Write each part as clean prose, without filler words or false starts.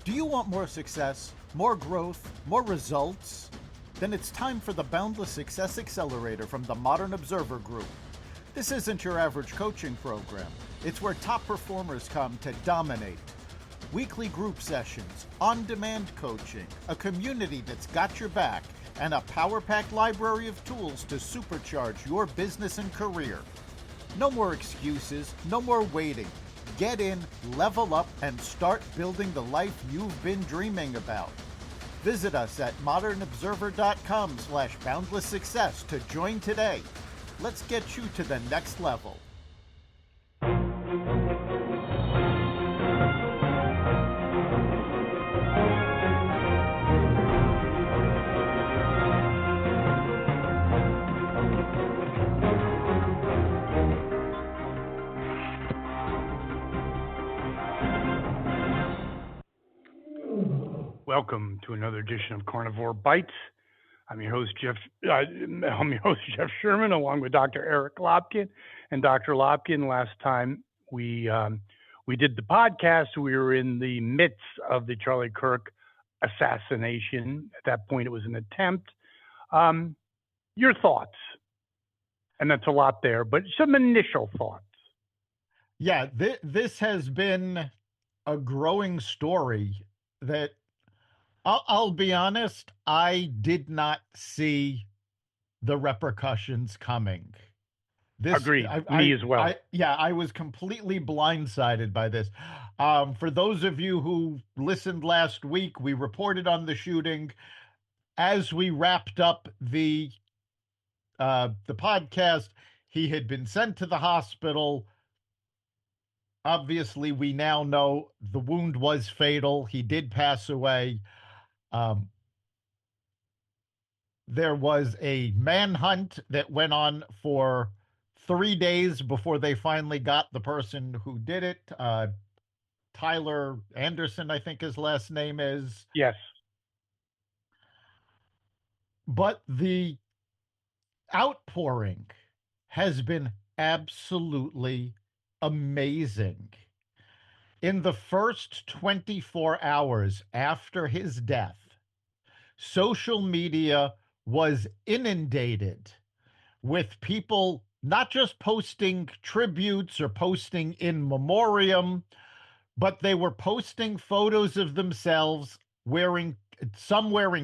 Do you want more success, more growth, more results? Then it's time for the Boundless Success Accelerator from the Modern Observer Group. This isn't your average coaching program. It's where top performers come to dominate. Weekly group sessions, on-demand coaching, a community that's got your back, and a power-packed library of tools to supercharge your business and career. No more excuses, no more waiting. Get in, level up, and start building the life you've been dreaming about. Visit us at modernobserver.com/boundless success to join today. Let's get you to the next level. Welcome to another edition of Carnivore Bites. I'm your host Jeff Sherman, along with Dr. Eric Lopkin. And Dr. Lopkin, last time we did the podcast, we were in the midst of the Charlie Kirk assassination. At that point, it was an attempt. Your thoughts, and that's a lot there, but some initial thoughts. Yeah, this has been a growing story that I'll be honest, I did not see the repercussions coming. Agreed. Me as well. I was completely blindsided by this. For those of you who listened last week, we reported on the shooting. As we wrapped up the podcast, he had been sent to the hospital. Obviously, we now know the wound was fatal. He did pass away. There was a manhunt that went on for 3 days before they finally got the person who did it. Tyler Anderson, I think his last name is. Yes. But the outpouring has been absolutely amazing. In the first 24 hours after his death, social media was inundated with people not just posting tributes or posting in memoriam, but they were posting photos of themselves wearing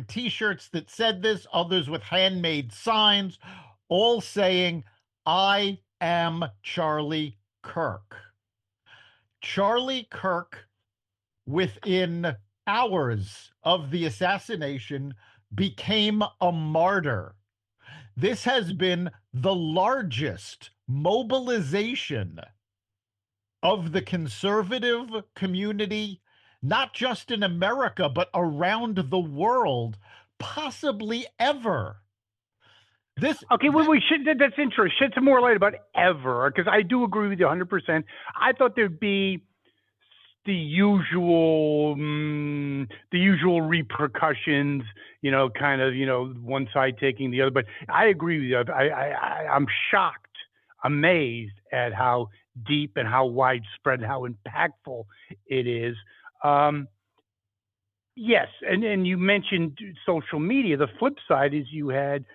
t-shirts that said this, others with handmade signs, all saying, "I am Charlie Kirk." Charlie Kirk, within hours of the assassination, became a martyr. This has been the largest mobilization of the conservative community, not just in America, but around the world, possibly ever. That's interesting. Shed some more light about ever, because I do agree with you 100%. I thought there'd be the usual repercussions, one side taking the other. But I agree with you. I'm shocked, amazed at how deep and how widespread, and how impactful it is. Yes, and you mentioned social media. The flip side is you had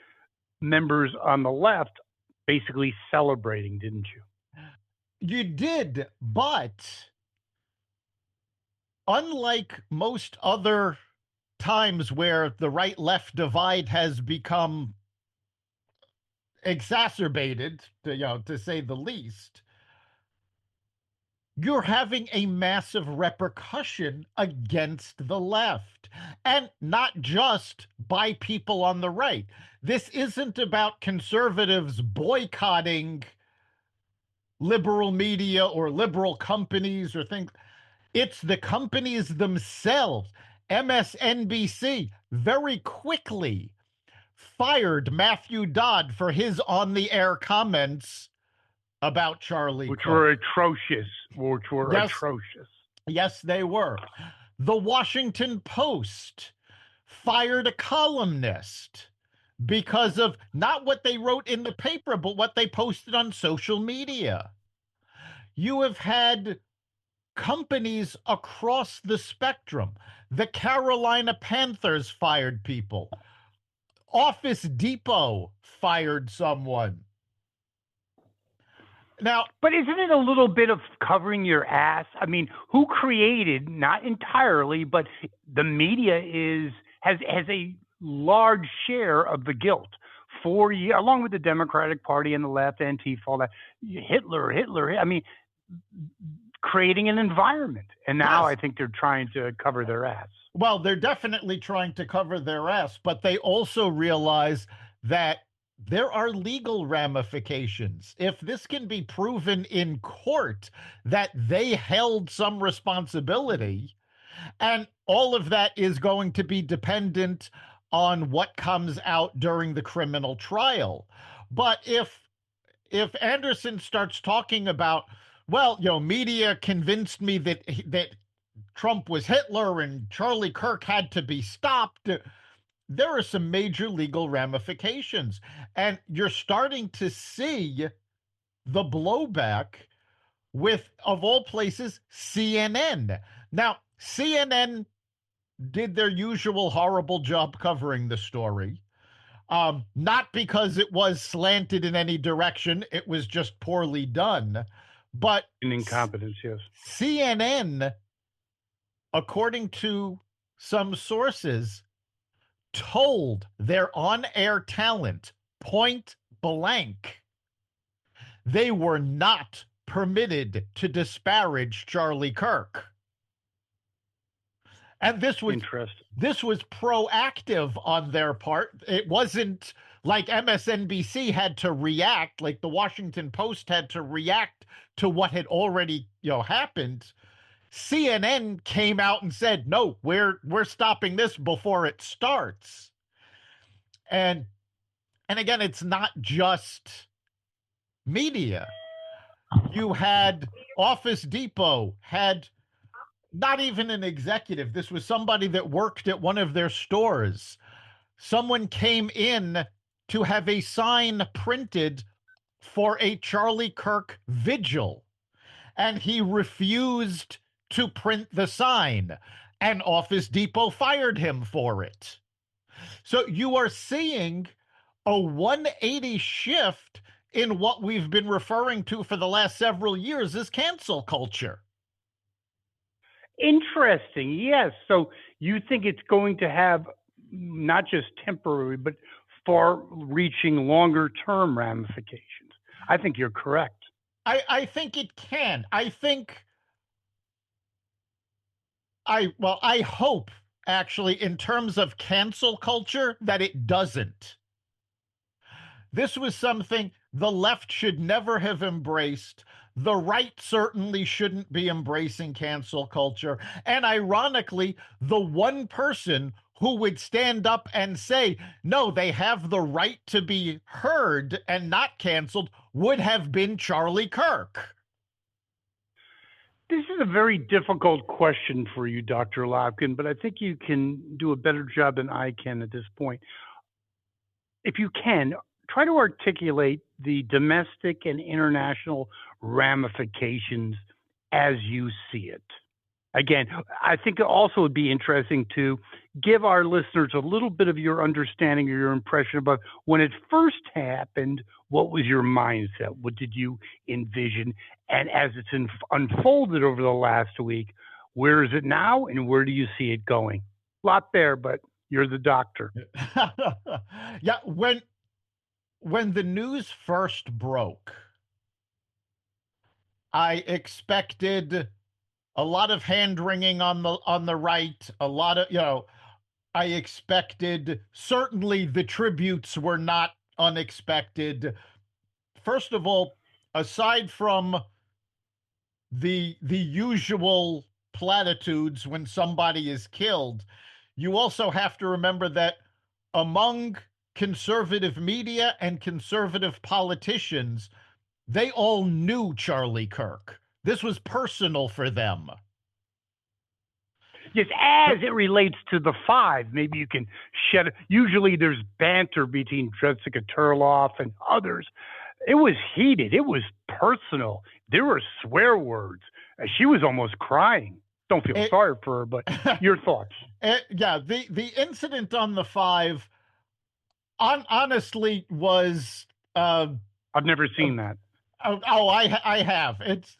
members on the left basically celebrating, didn't you? You did, but unlike most other times where the right-left divide has become exacerbated, to say the least, you're having a massive repercussion against the left, and not just by people on the right. This isn't about conservatives boycotting liberal media or liberal companies or things. It's the companies themselves. MSNBC very quickly fired Matthew Dodd for his on-the-air comments about Charlie Kirk. Were atrocious. Atrocious. Yes, they were. The Washington Post fired a columnist because of not what they wrote in the paper, but what they posted on social media. You have had companies across the spectrum. The Carolina Panthers fired people. Office Depot fired someone. Now, but isn't it a little bit of covering your ass? I mean, who created, not entirely, but the media has a large share of the guilt for you, along with the Democratic Party and the left, Antifa, all that. Hitler. I mean, creating an environment. And now yes. I think they're trying to cover their ass. Well, they're definitely trying to cover their ass, but they also realize that there are legal ramifications. If this can be proven in court that they held some responsibility, and all of that is going to be dependent on what comes out during the criminal trial. But if Anderson starts talking about, well, media convinced me that Trump was Hitler and Charlie Kirk had to be stopped, there are some major legal ramifications. And you're starting to see the blowback with, of all places, CNN. Now, CNN did their usual horrible job covering the story. Not because it was slanted in any direction, it was just poorly done. But An incompetence, yes. CNN, according to some sources, told their on-air talent point blank they were not permitted to disparage Charlie Kirk. And this was proactive on their part. It wasn't like MSNBC had to react, like the Washington Post had to react to what had already, happened. CNN came out and said, "No, we're stopping this before it starts." And again, it's not just media. You had Office Depot had not even an executive. This was somebody that worked at one of their stores. Someone came in to have a sign printed for a Charlie Kirk vigil, and he refused to print the sign, and Office Depot fired him for it. So you are seeing a 180 shift in what we've been referring to for the last several years as cancel culture. Interesting. Yes. So you think it's going to have not just temporary, but far-reaching, longer-term ramifications? I think you're correct. I think it can. I hope, actually, in terms of cancel culture, that it doesn't. This was something the left should never have embraced. The right certainly shouldn't be embracing cancel culture. And ironically, the one person who would stand up and say, no, they have the right to be heard and not canceled, would have been Charlie Kirk. This is a very difficult question for you, Dr. Lopkin, but I think you can do a better job than I can at this point. If you can, try to articulate the domestic and international ramifications as you see it. Again, I think it also would be interesting to give our listeners a little bit of your understanding or your impression about when it first happened. What was your mindset? What did you envision? And as it's unfolded over the last week, where is it now and where do you see it going? A lot there, but you're the doctor. Yeah, when the news first broke, I expected a lot of hand-wringing on the right, a lot of, I expected, certainly the tributes were not unexpected. First of all, aside from the usual platitudes when somebody is killed, you also have to remember that among conservative media and conservative politicians, they all knew Charlie Kirk. This was personal for them. Yes, as it relates to the five, maybe you can shed it. Usually there's banter between Jessica Turloff and others. It was heated. It was personal. There were swear words. She was almost crying. Don't feel It, sorry for her, but your thoughts. yeah, the incident on the 5 honestly was uh, I've never seen that. I have. It's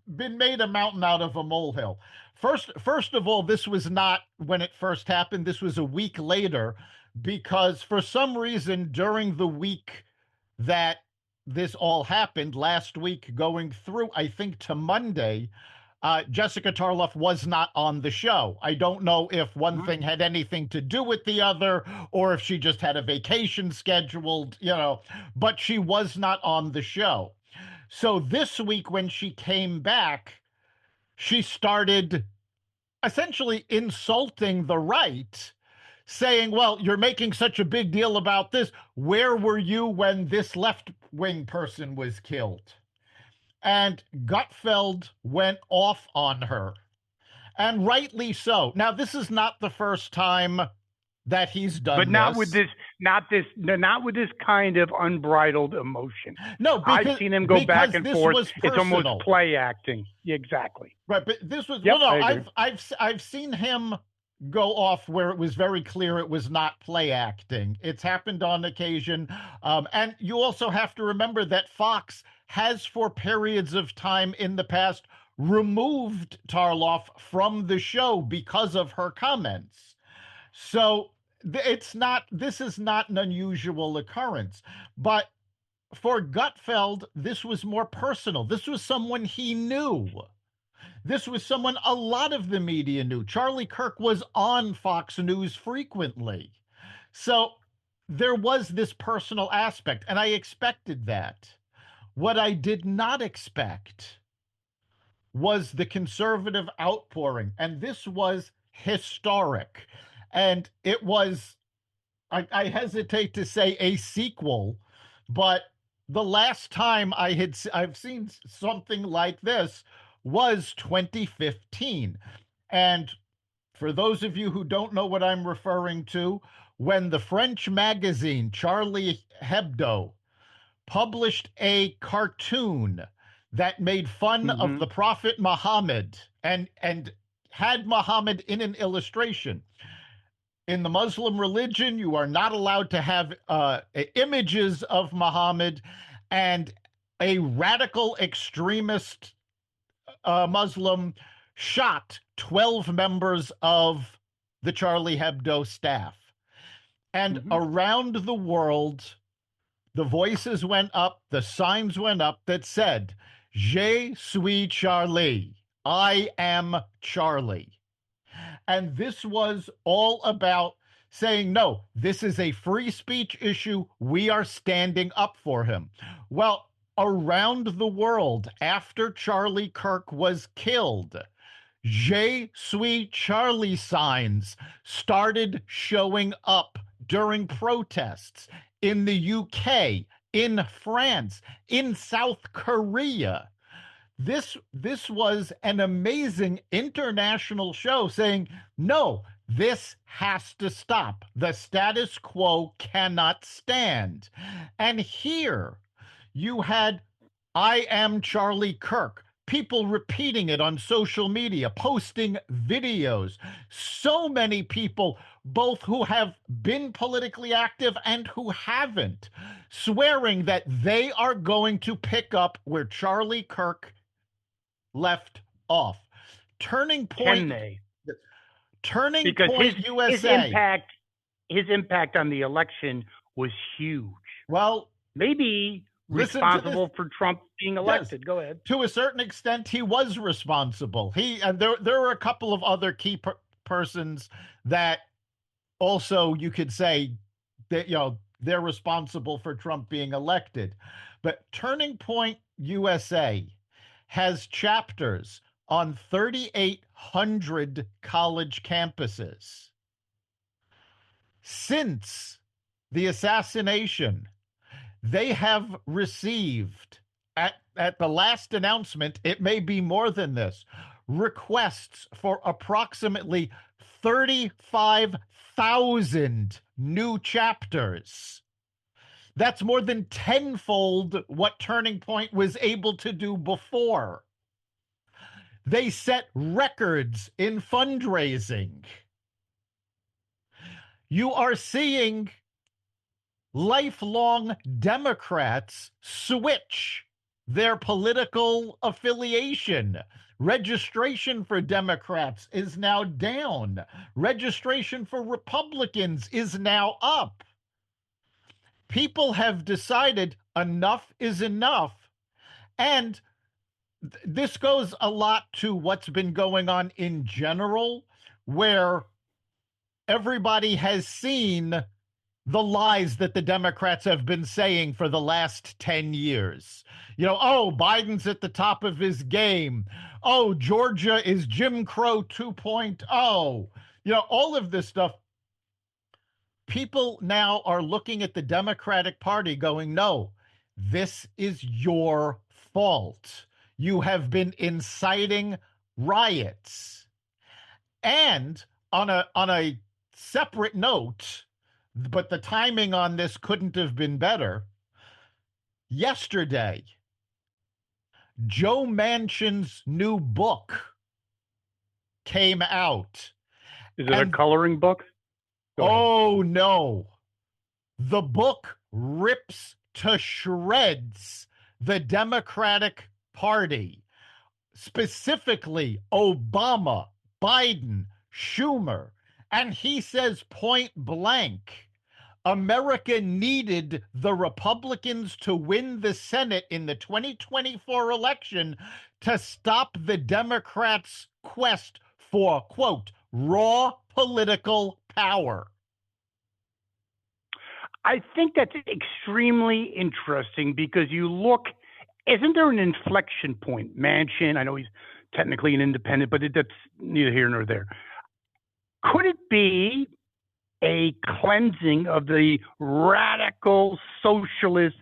been made a mountain out of a molehill. First of all, this was not when it first happened. This was a week later, because for some reason during the week that this all happened last week, going through I think to Monday, Jessica Tarloff was not on the show. I don't know if one thing had anything to do with the other, or if she just had a vacation scheduled, but she was not on the show. So this week, when she came back, she started essentially insulting the right, saying, well, you're making such a big deal about this. Where were you when this left wing person was killed? And Gutfeld went off on her, and rightly so. Now, this is not the first time that he's done but not this. with this, not with this kind of unbridled emotion. No, because, I've seen him go back and forth. It's almost personal. play acting. Exactly. Right, but this was Yep, well, no. I agree. I've seen him go off where it was very clear it was not play acting. It's happened on occasion, and you also have to remember that Fox has, for periods of time in the past, removed Tarloff from the show because of her comments. So this is not an unusual occurrence. But for Gutfeld, this was more personal. This was someone he knew. This was someone a lot of the media knew. Charlie Kirk was on Fox News frequently. So there was this personal aspect, and I expected that. What I did not expect was the conservative outpouring, and this was historic. And it was, I hesitate to say a sequel, but the last time I've seen something like this was 2015. And for those of you who don't know what I'm referring to, when the French magazine Charlie Hebdo published a cartoon that made fun of the Prophet Muhammad and had Muhammad in an illustration. In the Muslim religion, you are not allowed to have images of Muhammad, and a radical extremist Muslim shot 12 members of the Charlie Hebdo staff. And around the world, the voices went up, the signs went up that said, Je suis Charlie. I am Charlie. And this was all about saying, no, this is a free speech issue. We are standing up for him. Well, around the world, after Charlie Kirk was killed, Je suis Charlie signs started showing up during protests in the UK, in France, in South Korea. This was an amazing international show saying, no, this has to stop. The status quo cannot stand. And here you had, I am Charlie Kirk, people repeating it on social media, posting videos. So many people, both who have been politically active and who haven't, swearing that they are going to pick up where Charlie Kirk left off. Turning Point. Can they? Turning because Point USA. His impact on the election was huge. Well, maybe responsible for Trump being elected. Yes. Go ahead. To a certain extent, he was responsible. And there were a couple of other key persons that also you could say that they're responsible for Trump being elected. But Turning Point USA has chapters on 3,800 college campuses. Since the assassination, they have received, at the last announcement, it may be more than this, requests for approximately 35,000 new chapters. That's more than tenfold what Turning Point was able to do before. They set records in fundraising. You are seeing lifelong Democrats switch their political affiliation. Registration for Democrats is now down. Registration for Republicans is now up. People have decided enough is enough. And this goes a lot to what's been going on in general, where everybody has seen the lies that the Democrats have been saying for the last 10 years. Oh, Biden's at the top of his game. Oh, Georgia is Jim Crow 2.0. All of this stuff. People now are looking at the Democratic Party going, no, this is your fault. You have been inciting riots. And on a separate note, but the timing on this couldn't have been better. Yesterday, Joe Manchin's new book came out. Is it a coloring book? Oh, no. The book rips to shreds the Democratic Party, specifically Obama, Biden, Schumer. And he says point blank, America needed the Republicans to win the Senate in the 2024 election to stop the Democrats' quest for, quote, raw political power. I think that's extremely interesting because you look, isn't there an inflection point? Manchin, I know he's technically an independent, but that's neither here nor there. Could it be a cleansing of the radical socialist,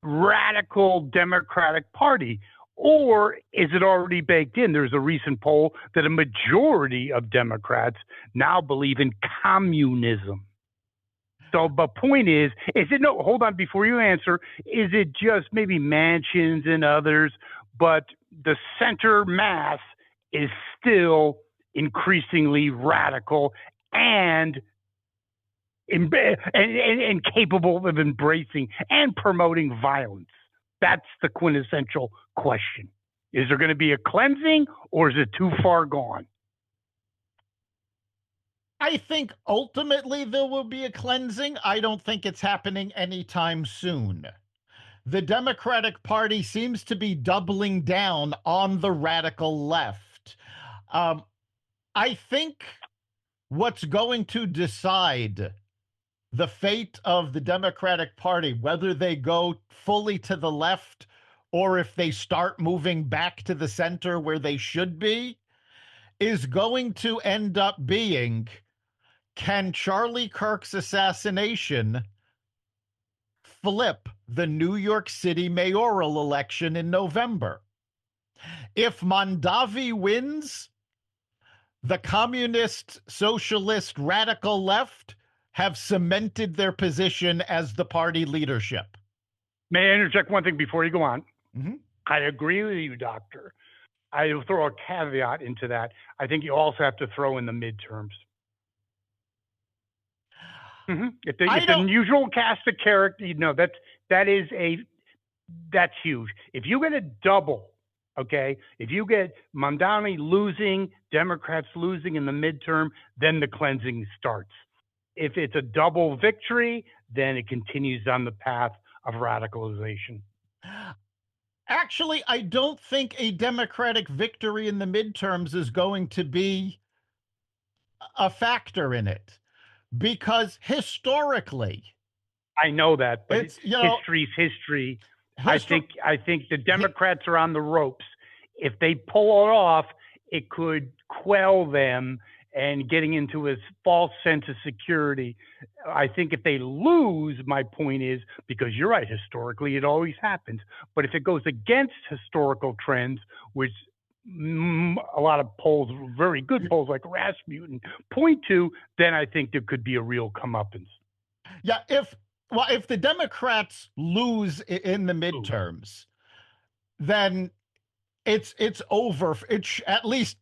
radical Democratic Party? Or is it already baked in? There's a recent poll that a majority of Democrats now believe in communism. So the point is it, no, hold on, before you answer, is it just maybe Manchin's and others, but the center mass is still increasingly radical and capable of embracing and promoting violence? That's the quintessential question. Is there going to be a cleansing, or is it too far gone? I think ultimately there will be a cleansing. I don't think it's happening anytime soon. The Democratic Party seems to be doubling down on the radical left. I think what's going to decide the fate of the Democratic Party, whether they go fully to the left or if they start moving back to the center where they should be, is going to end up being, can Charlie Kirk's assassination flip the New York City mayoral election in November? If Mondavi wins, the communist, socialist, radical left have cemented their position as the party leadership. May I interject one thing before you go on? Mm-hmm. I agree with you, Doctor. I will throw a caveat into that. I think you also have to throw in the midterms. Mm-hmm. If the usual cast of character, that's huge. If you get a double, okay, if you get Mamdani losing, Democrats losing in the midterm, then the cleansing starts. If it's a double victory, then it continues on the path of radicalization. Actually, I don't think a Democratic victory in the midterms is going to be a factor in it, because historically, I know that, but history's history. I think the Democrats are on the ropes. If they pull it off, it could quell them and getting into a false sense of security. I think if they lose, my point is, because you're right, historically it always happens. But if it goes against historical trends, which a lot of polls, very good polls like Rasmussen, point to, then I think there could be a real comeuppance. Yeah, if the Democrats lose in the midterms, then It's over. It's at least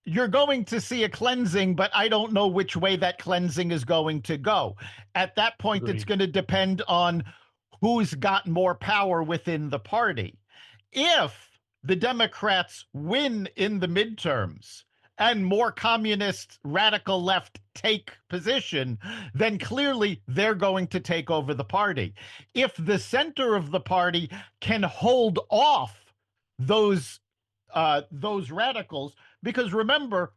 you're going to see a cleansing, but I don't know which way that cleansing is going to go. At that point, it's Agreed. going to depend on who's got more power within the party. If the Democrats win in the midterms and more communist radical left take position, then clearly they're going to take over the party. If the center of the party can hold off those those radicals, because remember,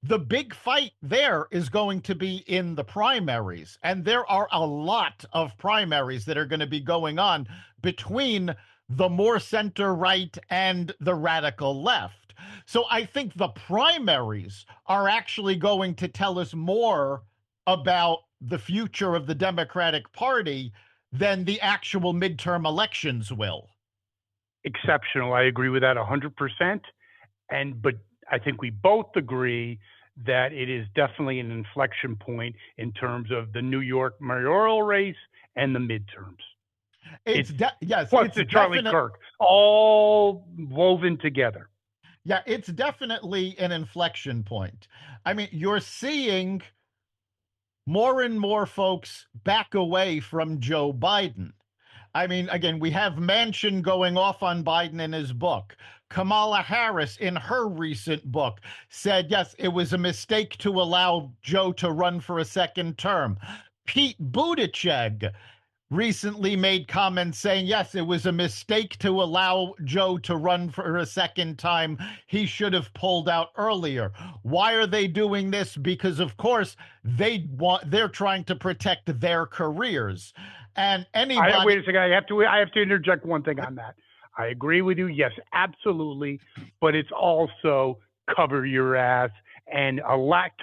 the big fight there is going to be in the primaries, and there are a lot of primaries that are going to be going on between the more center right and the radical left. So I think the primaries are actually going to tell us more about the future of the Democratic Party than the actual midterm elections will. Exceptional. I agree with that 100%. But I think we both agree that it is definitely an inflection point in terms of the New York mayoral race and the midterms. Yes, plus it's the Charlie Kirk, all woven together. Yeah, it's definitely an inflection point. I mean, you're seeing more and more folks back away from Joe Biden. I mean, again, we have Manchin going off on Biden in his book. Kamala Harris, in her recent book, said, yes, it was a mistake to allow Joe to run for a second term. Pete Buttigieg recently made comments saying, yes, it was a mistake to allow Joe to run for a second time. He should have pulled out earlier. Why are they doing this? Because, of course, they're trying to protect their careers. And anybody. Wait a second. I have to interject one thing on that. I agree with you. Yes, absolutely. But it's also cover your ass and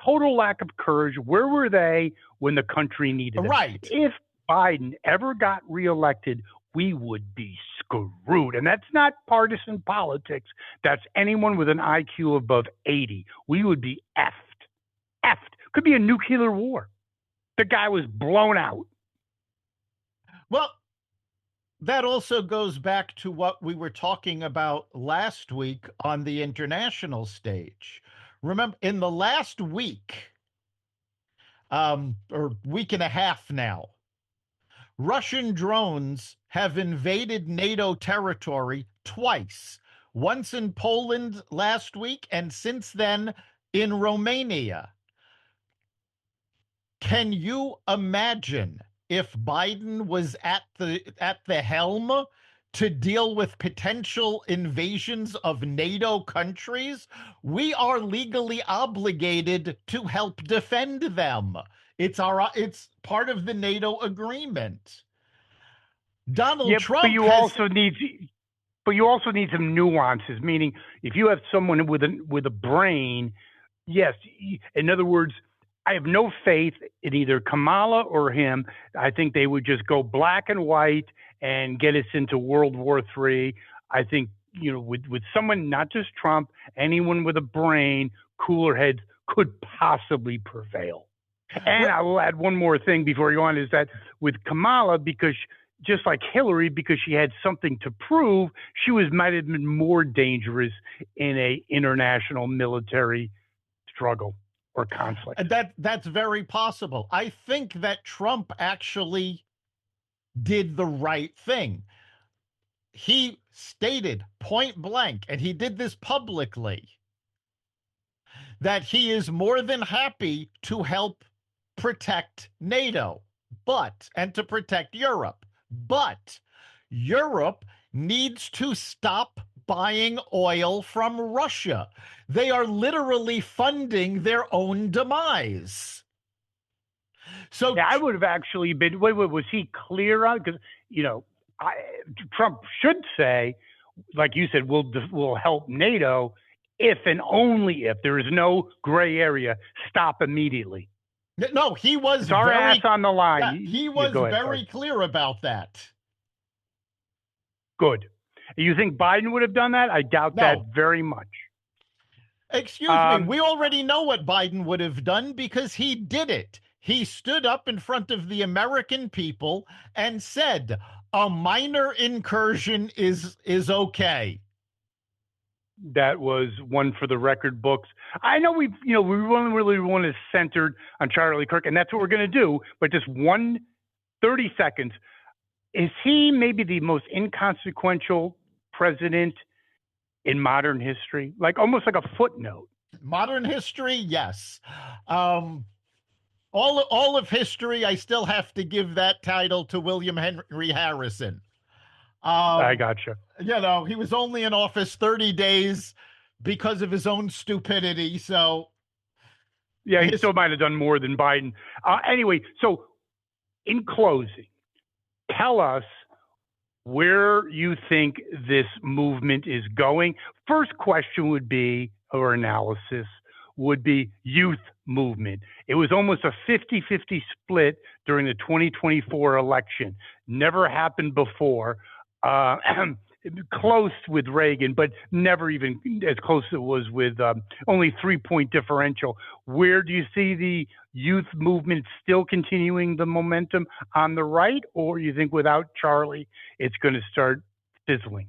total lack of courage. Where were they when the country needed them? Right. If Biden ever got reelected, we would be screwed. And that's not partisan politics. That's anyone with an IQ above 80. We would be effed. Could be a nuclear war. The guy was blown out. Well, that also goes back to what we were talking about last week on the international stage. Remember, in the last week, or week and a half now, Russian drones have invaded NATO territory twice, once in Poland last week, and since then in Romania. Can you imagine if Biden was at the helm to deal with potential invasions of NATO countries? We are legally obligated to help defend them. It's part of the NATO agreement. Donald Trump but you also need some nuances. Meaning, if you have someone with a brain, yes. In other words, I have no faith in either Kamala or him. I think they would just go black and white and get us into World War III. I think, with someone, not just Trump, anyone with a brain, cooler heads could possibly prevail. And I will add one more thing before you go on, is that with Kamala, because just like Hillary, because she had something to prove, might have been more dangerous in a international military struggle or conflict. That's very possible. I think that Trump actually did the right thing. He stated point blank, and he did this publicly, that he is more than happy to help protect NATO, and to protect Europe. But Europe needs to stop buying oil from Russia. They are literally funding their own demise. So I would have actually been. Wait, was he clear on? Because Trump should say, like you said, we'll help NATO if and only if there is no gray area. Stop immediately. No, he was it's our ass on the line. Yeah, he was very clear about that. Good. You think Biden would have done that? I doubt that very much. Excuse me. We already know what Biden would have done because he did it. He stood up in front of the American people and said, a minor incursion is okay. that was one for the record books. I know we really want to centered on Charlie Kirk, and that's what we're going to do. But just 30 seconds. Is he maybe the most inconsequential president in modern history? Like almost like a footnote. Modern history, yes. All of history, I still have to give that title to William Henry Harrison. I gotcha. He was only in office 30 days because of his own stupidity. So, yeah, he still might have done more than Biden. Anyway, so in closing, tell us where you think this movement is going. First question would be, or analysis would be, youth movement. It was almost a 50-50 split during the 2024 election. Never happened before. Close with Reagan, but never even as close as it was with only 3-point differential. Where do you see the youth movement still continuing the momentum on the right, or you think without Charlie, it's going to start fizzling?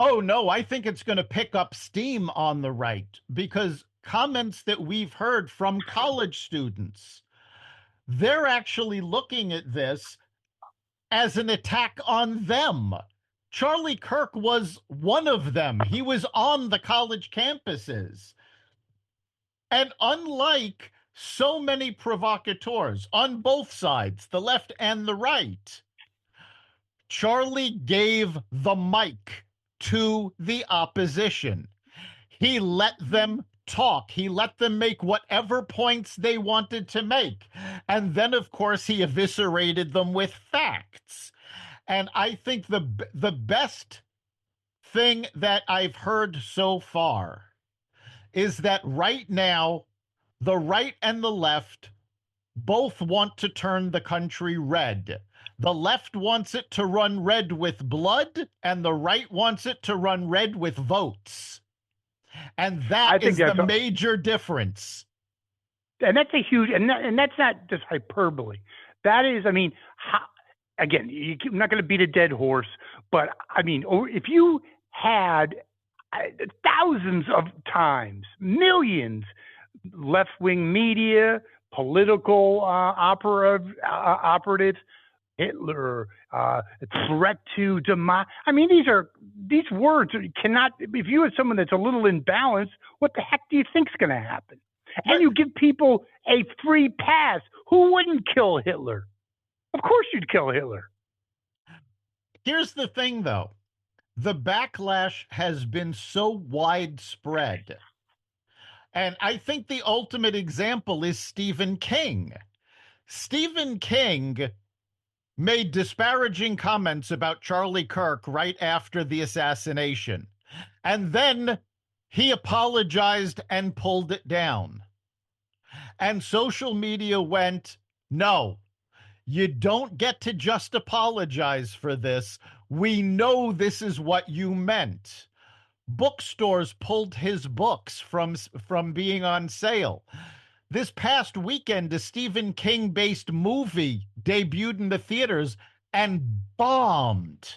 Oh, no, I think it's going to pick up steam on the right, because comments that we've heard from college students, they're actually looking at this as an attack on them. Charlie Kirk was one of them. He was on the college campuses. And unlike so many provocateurs on both sides, the left and the right, Charlie gave the mic to the opposition. He let them talk. He let them make whatever points they wanted to make. And then, of course, he eviscerated them with facts. And I think the best thing that I've heard so far is that right now, the right and the left both want to turn the country red. The left wants it to run red with blood, and the right wants it to run red with votes. And that is the major difference. And that's a huge, and that's not just hyperbole. That is, I mean, again, I'm not going to beat a dead horse, but I mean, if you had thousands of times, millions, left-wing media, political operatives, Hitler, threat to democracy. I mean, these words cannot. If you are someone that's a little imbalanced, what the heck do you think's going to happen? And you give people a free pass. Who wouldn't kill Hitler? Of course, you'd kill Hitler. Here's the thing, though. The backlash has been so widespread. And I think the ultimate example is Stephen King. Stephen King made disparaging comments about Charlie Kirk right after the assassination. And then he apologized and pulled it down. And social media went, no, you don't get to just apologize for this. We know this is what you meant. Bookstores pulled his books from being on sale. This past weekend, a Stephen King-based movie debuted in the theaters and bombed.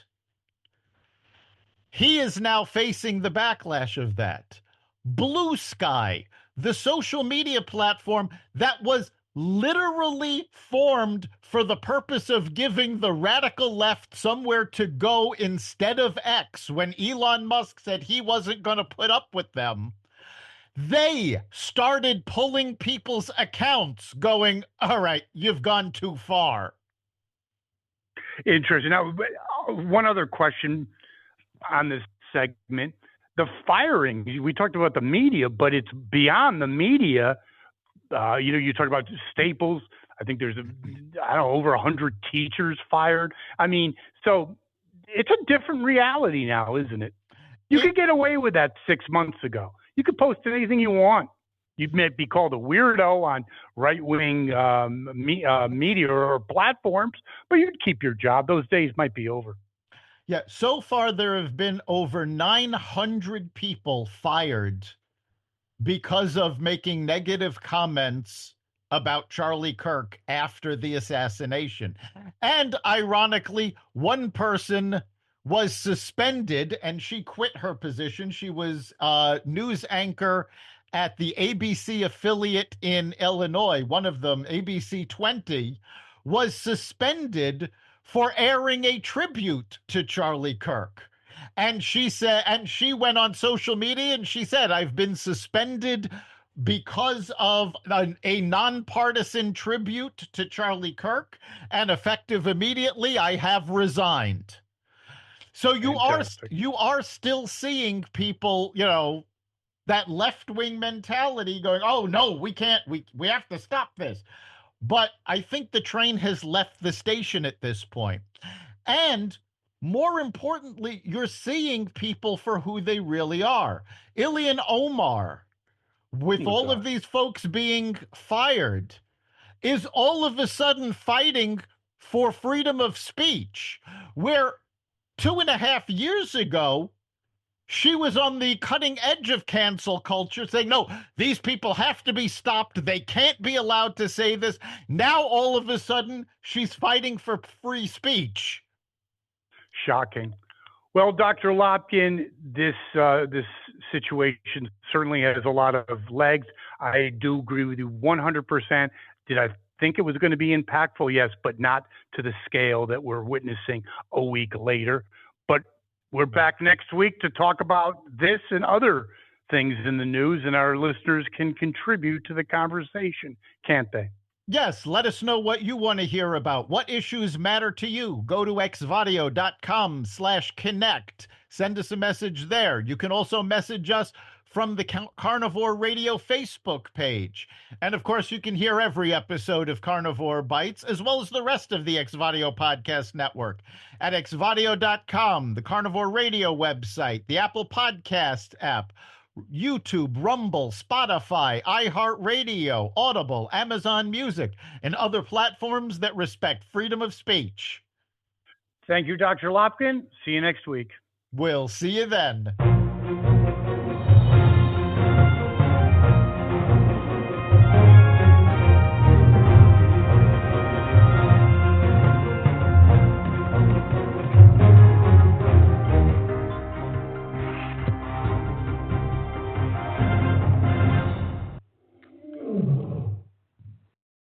He is now facing the backlash of that. Blue Sky, the social media platform that was literally formed for the purpose of giving the radical left somewhere to go instead of X, when Elon Musk said he wasn't going to put up with them, they started pulling people's accounts going, all right, you've gone too far. Interesting. Now, one other question on this segment. The firing, we talked about the media, but it's beyond the media. You talk about Staples. I think there's over 100 teachers fired. I mean, so it's a different reality now, isn't it? You could get away with that 6 months ago. You could post anything you want. You may be called a weirdo on right-wing media or platforms, but you'd keep your job. Those days might be over. Yeah, so far there have been over 900 people fired because of making negative comments about Charlie Kirk after the assassination. And ironically, one person was suspended and she quit her position. She was a news anchor at the ABC affiliate in Illinois, one of them, ABC 20, was suspended for airing a tribute to Charlie Kirk. And she said, and she went on social media and she said, I've been suspended because of a nonpartisan tribute to Charlie Kirk, and effective immediately, I have resigned. So Fantastic. you are still seeing people, that left wing mentality going, oh no, we can't, we have to stop this. But I think the train has left the station at this point. And more importantly, you're seeing people for who they really are. Ilhan Omar, with Oh, all of God. these folks being fired, is all of a sudden fighting for freedom of speech, where 2.5 years ago, she was on the cutting edge of cancel culture, saying, no, these people have to be stopped. They can't be allowed to say this. Now, all of a sudden, she's fighting for free speech. Shocking. Well, Dr. Lopkin, this situation certainly has a lot of legs. I do agree with you 100%. Did I think it was going to be impactful? Yes, but not to the scale that we're witnessing a week later. But we're back next week to talk about this and other things in the news, and our listeners can contribute to the conversation, can't they? Yes, let us know what you want to hear about. What issues matter to you? Go to xvadio.com/connect. Send us a message there. You can also message us from the Carnivore Radio Facebook page. And of course, you can hear every episode of Carnivore Bites, as well as the rest of the Xvadio Podcast Network at xvadio.com, the Carnivore Radio website, the Apple Podcast app, YouTube, Rumble, Spotify, iHeartRadio, Audible, Amazon Music, and other platforms that respect freedom of speech. Thank you, Dr. Lopkin. See you next week. We'll see you then.